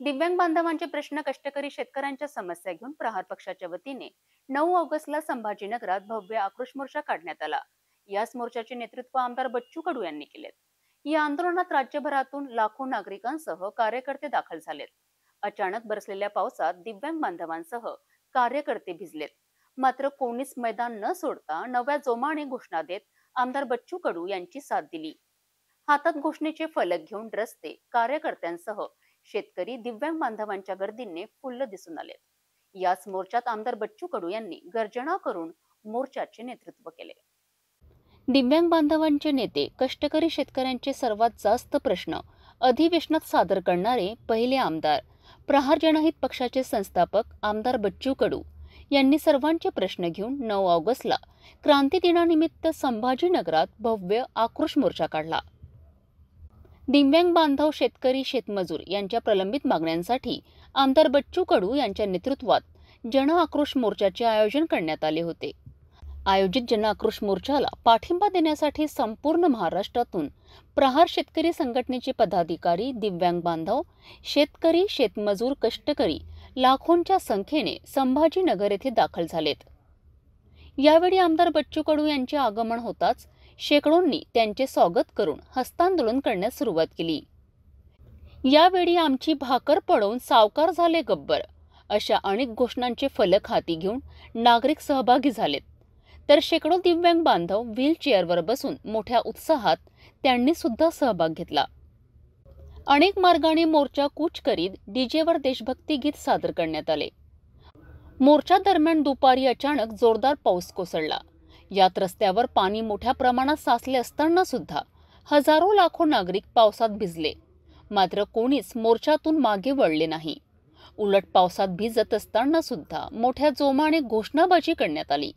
दिव्यांग बांधवांचे प्रश्न, कष्टकरी शेतकऱ्यांच्या समस्या घेऊन प्रहार पक्षाच्या वतीने 9 ऑगस्टला संभाजीनगरात भव्य आक्रोश मोर्चा काढण्यात आला। याच मोर्चाचे नेतृत्व आमदार बच्चू कडू यांनी केले। या आंदोलनात राज्यभरातून लाखो नागरिकांसह कार्यकर्ते दाखल झालेत। अचानक बरसलेल्या पावसात दिव्यांग बांधवांसह कार्यकर्ते भिजलेत, मात्र कोणीच मैदान न सोडता नव्या जोमाने घोषणा देत आमदार बच्चू कडू यांची साथ दिली। हातात घोषणेचे फलक घेऊन रस्ते, कार्यकर्त्यांसह शेतकरी, दिव्यांग बांधवांच्या गर्दीने फुल्ल दिसून आले। याच मोर्चात आमदार बच्चू कडू यांनी गर्जना करून मोर्चाचे नेतृत्व केले। दिव्यांग बांधवांचे नेते, कष्टकरी शेतकऱ्यांचे सर्वात जास्त प्रश्न अधिवेशनात सादर करणारे पहिले आमदार, प्रहार जनहित पक्षाचे संस्थापक आमदार बच्चू कडू यांनी सर्वांचे प्रश्न घेऊन 9 ऑगस्टला क्रांती दिनानिमित्त संभाजीनगरात भव्य आक्रोश मोर्चा काढला। दिव्यांग बांधव, शेतकरी, शेतमजूर यांच्या प्रलंबित मागण्यांसाठी आमदार बच्चू कडू यांच्या नेतृत्वात जन आक्रोश मोर्चाचे आयोजन करण्यात आले होते। आयोजित जन आक्रोश मोर्चाला पाठिंबा देण्यासाठी संपूर्ण महाराष्ट्रातून प्रहार शेतकरी संघटनेचे पदाधिकारी, दिव्यांग बांधव, शेतकरी, शेतमजूर, कष्टकरी लाखोंच्या संख्येने संभाजीनगर येथे दाखल झालेत। यावेळी आमदार बच्चू कडू यांचे आगमन होताच शेकडोंनी त्यांचे स्वागत करून हस्तांदोलन करण्यास सुरुवात केली। यावेळी आमची भाकर पडवून सावकार झाले गब्बर अशा अनेक घोषणांचे फलक हाती घेऊन नागरिक सहभागी झालेत, तर शेकडो दिव्यांग बांधव व्हीलचेअरवर बसून मोठ्या उत्साहात त्यांनी सुद्धा सहभाग घेतला। अनेक मार्गाने मोर्चा कूच करीत डीजेवर देशभक्ती गीत सादर करण्यात आले। मोर्चा दरम्यान दुपारी अचानक जोरदार पाऊस कोसळला। यात रस्त्यावर पाणी मोठ्या प्रमाणात साचले असताना सुद्धा हजारो लाखो नागरिक पावसात भिजले, मात्र कोणीच मोर्चातून मागे वळले नाही। उलट पावसात भिजत असताना सुद्धा मोठ्या जोमाने घोषणाबाजी करण्यात आली।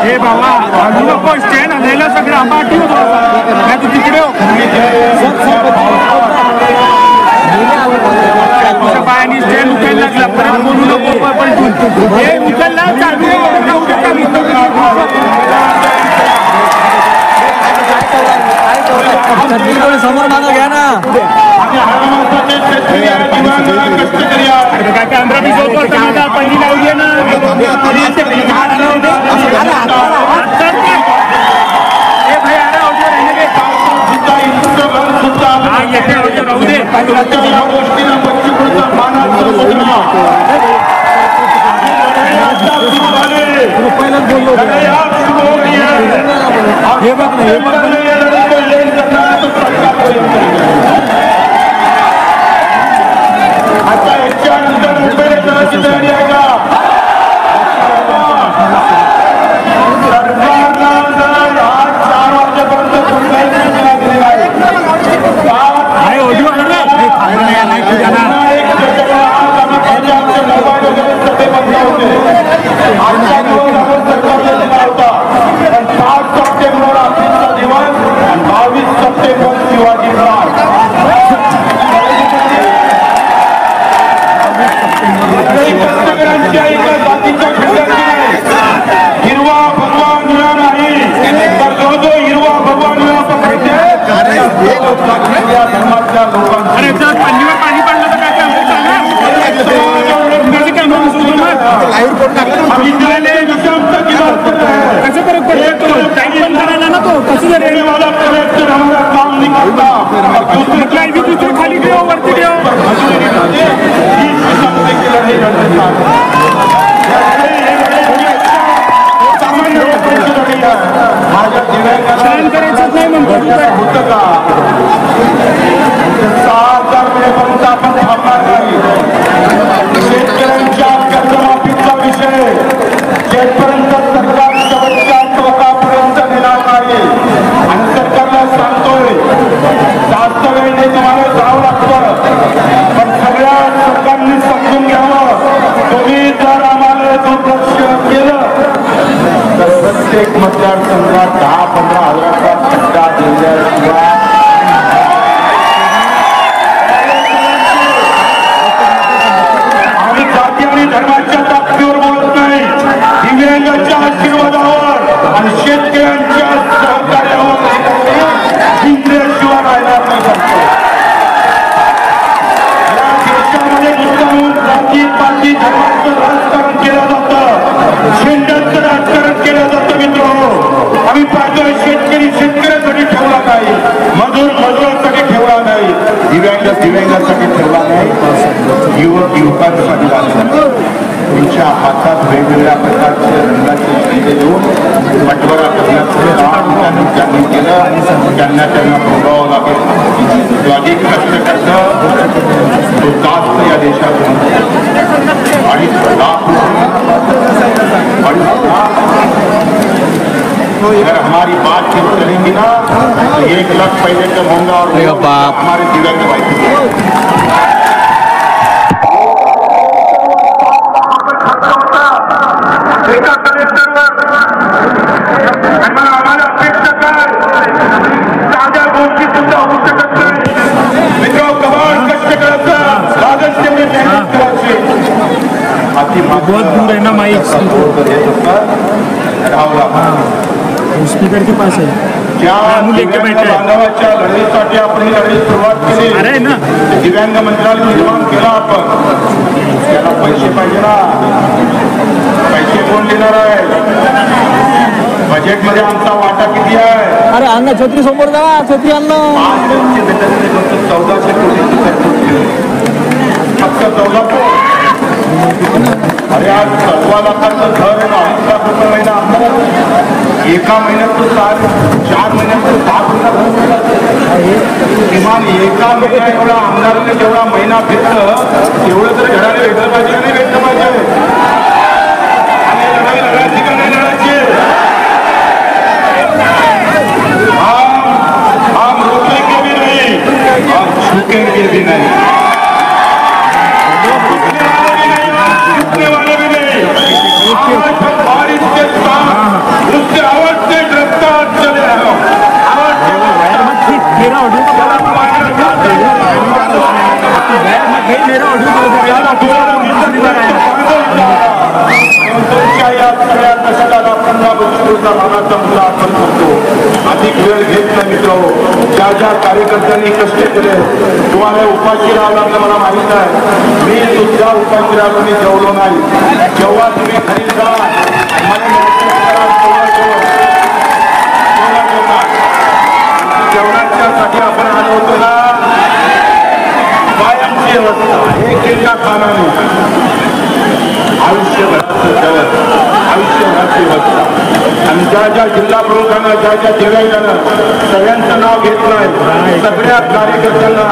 हे बाबा अजून नको स्टँड आलेला सगळं आंबाटी होतो काय तू तिकडे हो बायांनी स्टँड उठायला लागला परत बोलू नको पण हे उचलला चालू समोर मागं घ्या ना काय 15-20 वर्ष पहिली लावली आहे ना हे बघ मतदारसंघात 10-15 हजाराचा खड्डा दिल्याशिवाय आम्ही जाती आणि धर्माच्या ताकदीवर बोलत नाही, दिव्यांगाच्या आशीर्वादावर आणि शेतकऱ्यांच्या सहकार्यावर जिंकल्याशिवाय राहणार नाही. या देशामध्ये मुद्दामून जाती पाती धर्माचं राजकारण केलं जातं, झेंड्याचं राजकारण केलं जातं. मित्रांनो, आम्ही पाहतोय शेतकरी शेतकऱ्यासाठी ठेवला नाही, मजूर मजुरांसाठी ठेवला नाही, दिव्यांगासाठी ठेवला नाही, युवक युवकांसाठी लागला. त्यांच्या हातात वेगवेगळ्या प्रकारचे रंगाचे झेंडे देऊन बटवारा करण्याचं काम त्यांनी केलं. त्यांना भोगावं लागेल. जो अधिक कष्ट करतं तो जास्त या देशात आणि अगर हमारी बात चलेगी ना तो 1 लाख पहले का होगा और हमारे दिव्यांग भाई एका कलेक्टरवर आम्हाला अपेक्षा काय, साध्या गोष्टी सुद्धा होऊ शकत नाही. मित्र कमाल कष्ट करायचं, लागत तेवढे मेहनत करायची. बहुत दूर है ना माइक, स्पीकर के पास है. ज्या बांधवाच्या लढाईसाठी आपण लढाई सुरुवात केली, अरे ना दिव्यांग मंत्रालय निर्माण केला आपण, त्याला पैसे पाहिजे ना. पैसे कोण देणार आहे? बजेटमध्ये आमचा वाटा किती आहे? अरे अण्णा छत्री समोर जा, छत्री अण्णा. 1400 कोटीची तरतूद केली, फक्त 14 कोटी. अरे आज 14 लाखाचं घर आहे ना, 8 लाख रुपये महिना आमदार, एका महिन्यात तो 4 महिन्यात तो 7 लाख. किमान एका महिन्यात एवढा आमदाराने जेवढा महिना भेटलं तेवढं तर घराने भेटलं पाहिजे, नाही भेटलं पाहिजे. आणि लढाई लढायची का नाही लढायची? हम रोकेंगे भी नहीं, हम झुकेंगे भी नहीं, वाले भी नहीं. बारिश के साथ उससे आवाज से गिरफ्तार चले रहे हो. या सगळ्या कष्टाला 15 गोष्टीचा मानाचा मुद्दा आपण करतो. अधिक वेळ घेत नाही मित्रांनो. ज्या ज्या कार्यकर्त्यांनी कष्ट केले, तुम्हाला उपाशी राहावं लागलं मला माहित आहे. मी सुद्धा उपाशी राहिलो, मी जेवलो नाही. जेव्हा तुम्ही घरी जा जेवणाच्यासाठी आपण आलो होतो ना, कायमची व्यवस्था एकेका खानाने आयुष्यभराचं जेवण, आयुष्यभराची व्यवस्था. आणि ज्या ज्या जिल्हा प्रमुखांना, ज्या ज्या दिव्यांगांना सगळ्यांचं नाव घेत नाही, सगळ्या कार्यकर्त्यांना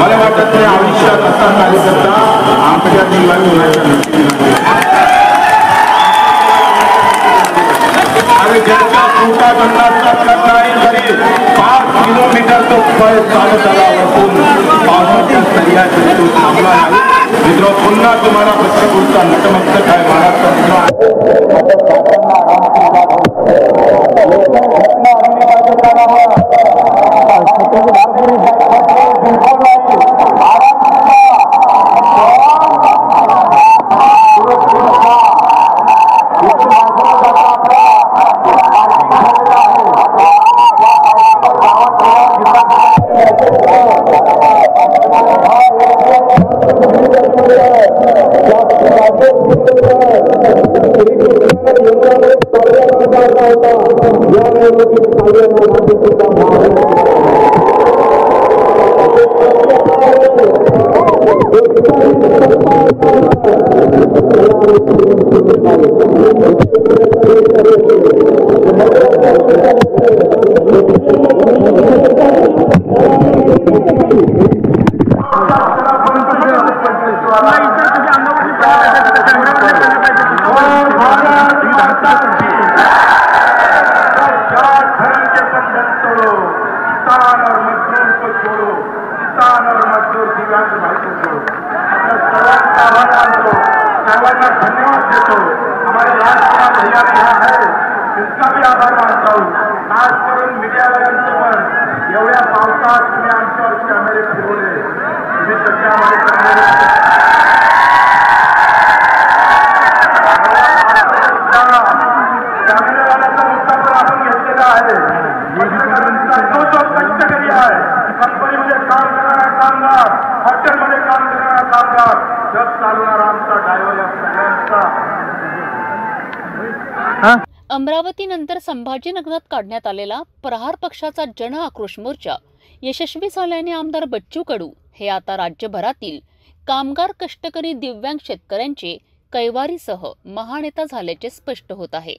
मला वाटत नाही आयुष्यात असा कार्यकर्ता आमच्या जिल्ह्यात. आणि ज्यांच्या पोटात अन्नाचा प्रश्न नाही तरी 5 किलोमीटर तो पळ चालत आला बसून पावसाच्या सह्या तो थांबला नाही. मित्र पुन्हा तुम्हाला बच्चपूरचा नतमस्तक आहे महाराष्ट्र. सर्वांना धन्यवाद देतो. हमारे राष्ट्र भैया यहाँ है, तुमचा बी आभार मानतो. खास करून मीडियावाल्यांचं पण एवढ्या पावसात तुम्ही आमच्यावर कॅमेरे फिरवले. तुम्ही त्याच्यामध्ये कॅमेरावाल्याचा मुद्दा पण आपण घेतलेला आहे. पत्रकारांचा जो कष्टकरी आहे, कंपनीमध्ये काम करणारा कामगार, हॉटेलमध्ये काम करणारा कामगार, जग चालवणारा आमचा ड्रायव्हर, या सगळ्यांचा. अमरावतीनंतर संभाजीनगरात काढण्यात आलेला प्रहार पक्षाचा जन आक्रोश मोर्चा यशस्वी झाल्याने आमदार बच्चू कडू हे आता राज्यभरातील कामगार, कष्टकरी, दिव्यांग शेतकऱ्यांचे कैवारीसह महानेता झाल्याचे स्पष्ट होत आहे.